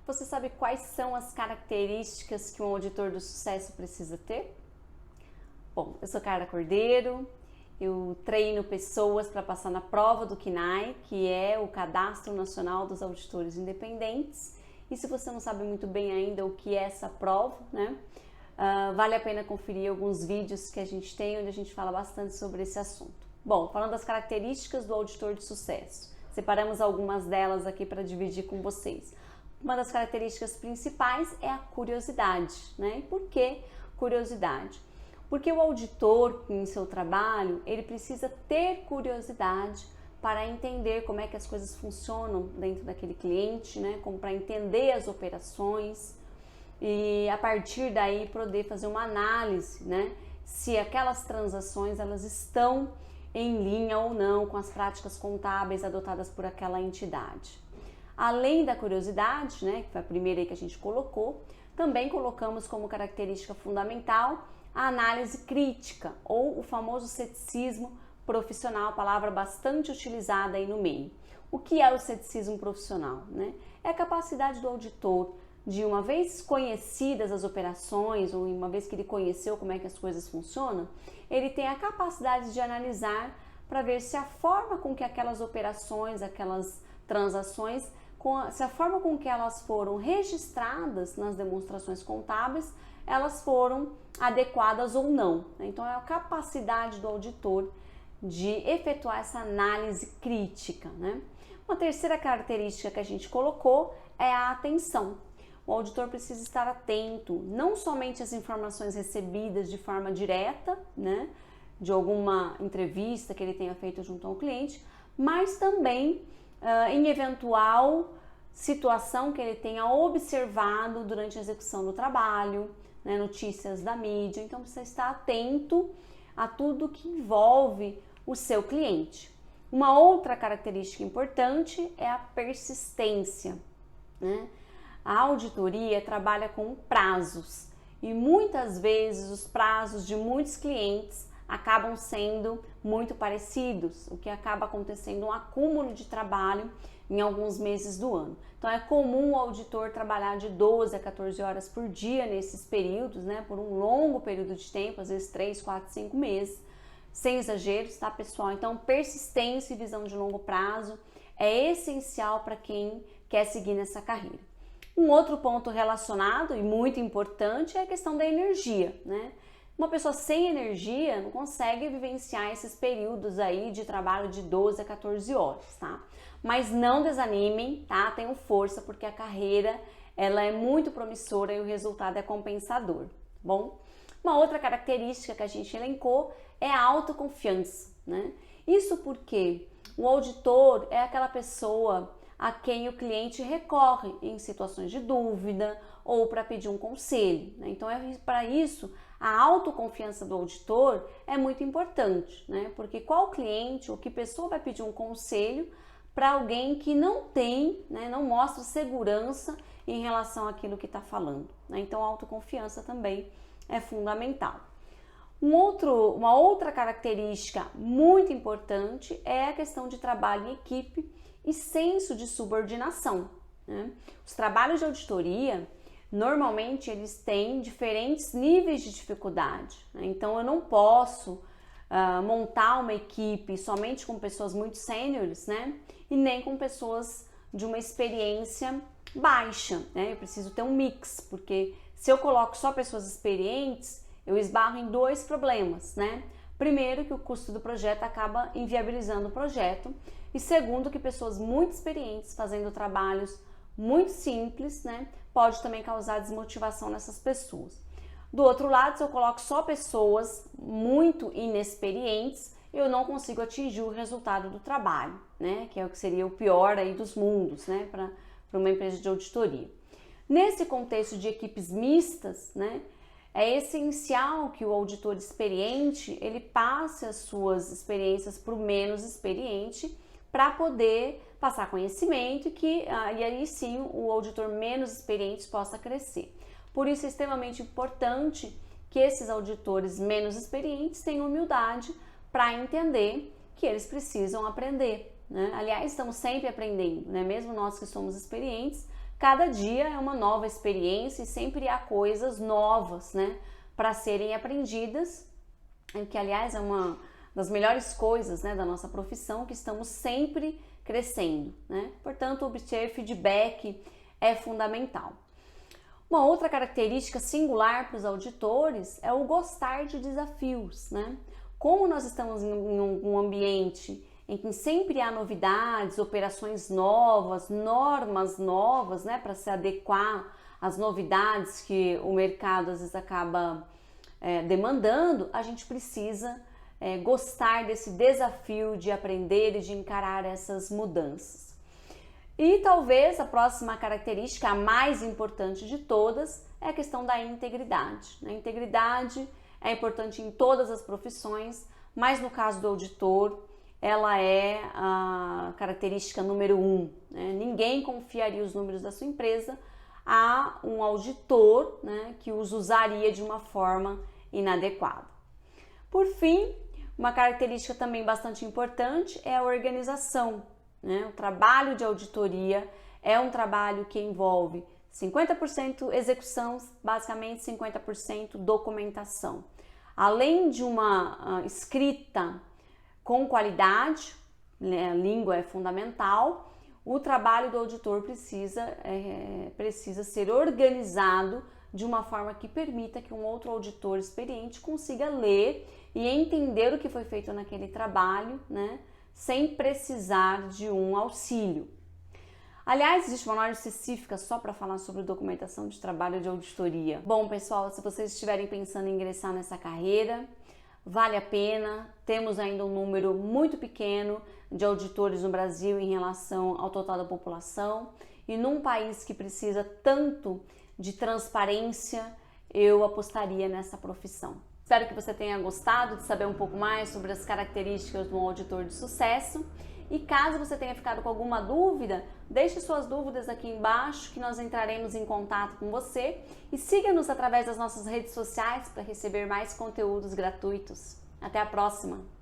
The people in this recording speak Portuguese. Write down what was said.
Você sabe quais são as características que um auditor do sucesso precisa ter? Bom, eu sou Carla Cordeiro, eu treino pessoas para passar na prova do CNAE, que é o Cadastro Nacional dos Auditores Independentes. E se você não sabe muito bem ainda o que é essa prova, né? Vale a pena conferir alguns vídeos que a gente tem, onde a gente fala bastante sobre esse assunto. Bom, falando das características do auditor de sucesso, separamos algumas delas aqui para dividir com vocês. Uma das características principais é a curiosidade, né? E por que curiosidade? Porque o auditor, em seu trabalho, ele precisa ter curiosidade para entender como é que as coisas funcionam dentro daquele cliente, né? Como para entender as operações e a partir daí poder fazer uma análise, né? Se aquelas transações elas estão em linha ou não com as práticas contábeis adotadas por aquela entidade. Além da curiosidade, né, que foi a primeira aí que a gente colocou, também colocamos como característica fundamental a análise crítica ou o famoso ceticismo profissional, palavra bastante utilizada aí no meio. O que é o ceticismo profissional, né? É a capacidade do auditor de, uma vez conhecidas as operações ou uma vez que ele conheceu como é que as coisas funcionam, ele tem a capacidade de analisar para ver se a forma com que aquelas operações, aquelas transações, se a forma com que elas foram registradas nas demonstrações contábeis, elas foram adequadas ou não. Então é a capacidade do auditor de efetuar essa análise crítica, né? Uma terceira característica que a gente colocou é a atenção. O auditor precisa estar atento, não somente às informações recebidas de forma direta, né, de alguma entrevista que ele tenha feito junto ao cliente, mas também em eventual situação que ele tenha observado durante a execução do trabalho, né, notícias da mídia. Então precisa estar atento a tudo que envolve o seu cliente. Uma outra característica importante é a persistência, né? A auditoria trabalha com prazos e muitas vezes os prazos de muitos clientes acabam sendo muito parecidos, o que acaba acontecendo um acúmulo de trabalho em alguns meses do ano. Então é comum o auditor trabalhar de 12 a 14 horas por dia nesses períodos, né, por um longo período de tempo, às vezes 3, 4, 5 meses, sem exageros, tá, pessoal? Então persistência e visão de longo prazo é essencial para quem quer seguir nessa carreira. Um outro ponto relacionado e muito importante é a questão da energia, né? Uma pessoa sem energia não consegue vivenciar esses períodos aí de trabalho de 12 a 14 horas, tá? Mas não desanimem, tá? Tenham força porque a carreira, ela é muito promissora e o resultado é compensador, tá bom? Uma outra característica que a gente elencou é a autoconfiança, né? Isso porque o auditor é aquela pessoa a quem o cliente recorre em situações de dúvida ou para pedir um conselho, né? Então para isso a autoconfiança do auditor é muito importante, né? Porque qual cliente ou que pessoa vai pedir um conselho para alguém que não tem, né, não mostra segurança em relação àquilo que está falando, né? Então a autoconfiança também é fundamental. Uma outra característica muito importante é a questão de trabalho em equipe e senso de subordinação, né? Os trabalhos de auditoria, normalmente eles têm diferentes níveis de dificuldade, né? Então eu não posso montar uma equipe somente com pessoas muito sêniores, né? E nem com pessoas de uma experiência baixa, né? Eu preciso ter um mix, porque se eu coloco só pessoas experientes, eu esbarro em dois problemas, né? Primeiro, que o custo do projeto acaba inviabilizando o projeto, e segundo, que pessoas muito experientes fazendo trabalhos muito simples, né, pode também causar desmotivação nessas pessoas. Do outro lado, se eu coloco só pessoas muito inexperientes, eu não consigo atingir o resultado do trabalho, né, que é o que seria o pior aí dos mundos, né, para uma empresa de auditoria. Nesse contexto de equipes mistas, né, é essencial que o auditor experiente ele passe as suas experiências para o menos experiente para poder passar conhecimento e aí sim o auditor menos experiente possa crescer. Por isso é extremamente importante que esses auditores menos experientes tenham humildade para entender que eles precisam aprender, né? Aliás, estamos sempre aprendendo, né? Mesmo nós que somos experientes, cada dia é uma nova experiência e sempre há coisas novas, né, para serem aprendidas, que aliás é uma das melhores coisas, né, da nossa profissão, que estamos sempre crescendo, né? Portanto, obter feedback é fundamental. Uma outra característica singular para os auditores é o gostar de desafios, né? Como nós estamos em um ambiente em que sempre há novidades, operações novas, normas novas, né, para se adequar às novidades que o mercado às vezes acaba demandando, a gente precisa gostar desse desafio de aprender e de encarar essas mudanças. E talvez a próxima característica, a mais importante de todas, é a questão da integridade. A integridade é importante em todas as profissões, mas no caso do auditor, ela é a característica número 1. Né? Ninguém confiaria os números da sua empresa a um auditor, né, que os usaria de uma forma inadequada. Por fim, uma característica também bastante importante é a organização. Né? O trabalho de auditoria é um trabalho que envolve 50% execução, basicamente 50% documentação. Além de uma escrita com qualidade, né, a língua é fundamental, o trabalho do auditor precisa ser organizado de uma forma que permita que um outro auditor experiente consiga ler e entender o que foi feito naquele trabalho, né, sem precisar de um auxílio. Aliás, existe uma norma específica só para falar sobre documentação de trabalho de auditoria. Bom, pessoal, se vocês estiverem pensando em ingressar nessa carreira, vale a pena. Temos ainda um número muito pequeno de auditores no Brasil em relação ao total da população. E num país que precisa tanto de transparência, eu apostaria nessa profissão. Espero que você tenha gostado de saber um pouco mais sobre as características de um auditor de sucesso. E caso você tenha ficado com alguma dúvida, deixe suas dúvidas aqui embaixo que nós entraremos em contato com você. E siga-nos através das nossas redes sociais para receber mais conteúdos gratuitos. Até a próxima!